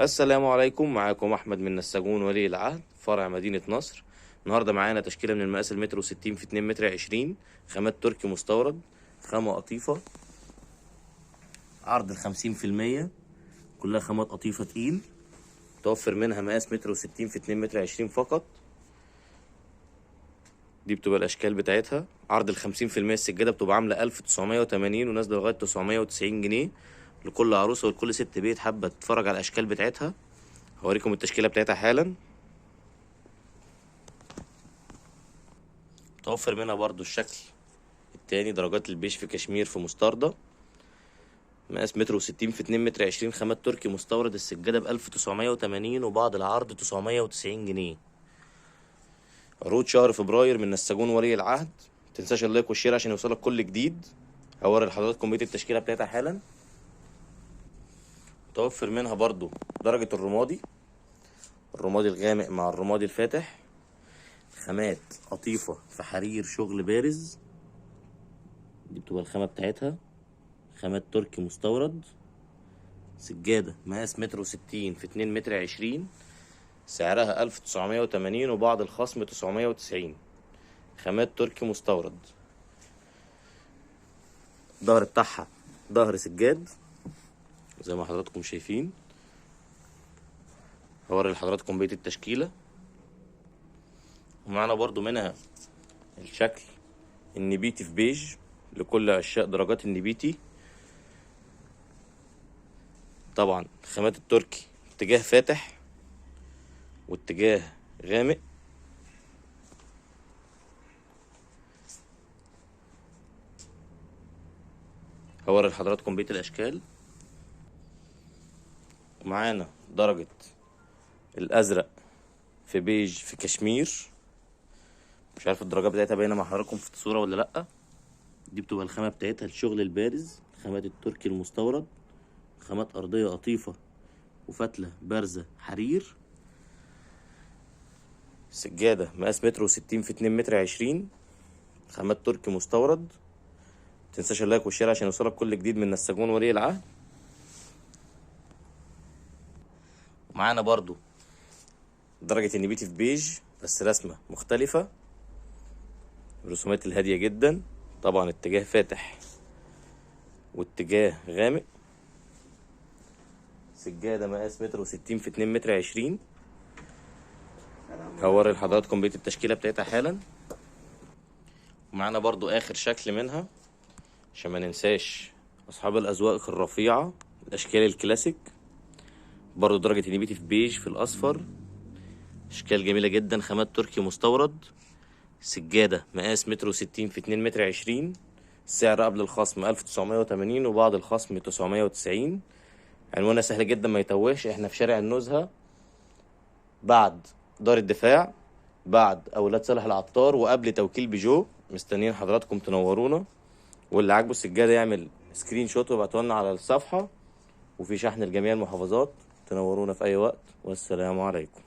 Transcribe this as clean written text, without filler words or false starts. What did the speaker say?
السلام عليكم، معاكم احمد من نساجون ولي العهد فرع مدينة نصر. النهارده معانا تشكيلة من المقاس المتر وستين في 2 متر 20، خامات تركي مستورد، خامة قطيفة، عرض ال50%، كلها خامات قطيفة تقيل. توفر منها مقاس متر وستين في 2 متر 20 فقط. دي بتبقى الاشكال بتاعتها. عرض ال50%، السجادة بتبقى عاملة 1980 ونازلة لغاية 990 جنيه لكل عروسة ولكل ست بيت حابة تتفرج على الاشكال بتاعتها. هوريكم التشكيلة بتاعتها حالا. متوفر منها برضو الشكل التاني، درجات البيش في كشمير في مستردة، مقاس متر وستين في 2 متر 20، خامات تركي مستورد. السجادة ب1980 وبعد العرض 990 جنيه. عروض شهر فبراير من نساجون ولي العهد. متنساش اللايك والشير عشان يوصلك كل جديد. هوري لحضراتكم بقية التشكيلة بتاعتها حالا. متوفر منها برضو درجة الرمادي الغامق مع الرمادي الفاتح، خامات قطيفة في حرير شغل بارز. دي بتبقى الخامة بتاعتها، خامات تركي مستورد. سجادة مقاس متر وستين في 2 متر 20، سعرها 1980 وبعد الخصم 990. خامات تركي مستورد. الظهر بتاعها ظهر سجاد زي ما حضراتكم شايفين. هوري لحضراتكم بقية التشكيلة. ومعانا برضو منها الشكل النبيتي في بيج لكل عشاق درجات النبيتي. طبعا خامات التركي اتجاه فاتح واتجاه غامق. هوري لحضراتكم بقية الاشكال. ومعانا درجة الازرق في بيج في كشمير. مش عارف الدرجات بتاعتها باينه مع حضراتكم في الصوره ولا لا. دي بتبقى الخامه بتاعتها الشغل البارز، خامات التركي المستورد، خامات ارضيه قطيفه وفتله بارزه حرير. سجاده مقاس متر وستين في 2 متر 20، خامات تركي مستورد. متنساش اللايك والشير عشان يوصلك كل جديد من نساجون ولي العهد. ومعانا برضو درجه النبيتي في بيج بس رسمه مختلفه، الرسومات الهاديه جدا. طبعا اتجاه فاتح واتجاه غامق. سجادة مقاس متر وستين في 2 متر 20. هوري لحضراتكم بقية التشكيلة بتاعتها حالا. ومعانا برضو آخر شكل منها عشان ما ننساش أصحاب الأذواق الرفيعة، الأشكال الكلاسيك. برضو درجة النبيتي في بيج في الأصفر، أشكال جميلة جدا، خامات تركي مستورد. سجادة مقاس متر وستين في 2 متر 20، السعر قبل الخصم 1980 وبعد الخصم 990. عنوانها سهل جدا ما يتوهش، احنا في شارع النزهة بعد دار الدفاع، بعد اولاد صالح العطار وقبل توكيل بيجو. مستنيين حضراتكم تنورونا، واللي عاجبه السجاده يعمل سكرين شوت ويبعتوا لنا على الصفحه. وفي شحن لجميع المحافظات. تنورونا في اي وقت، والسلام عليكم.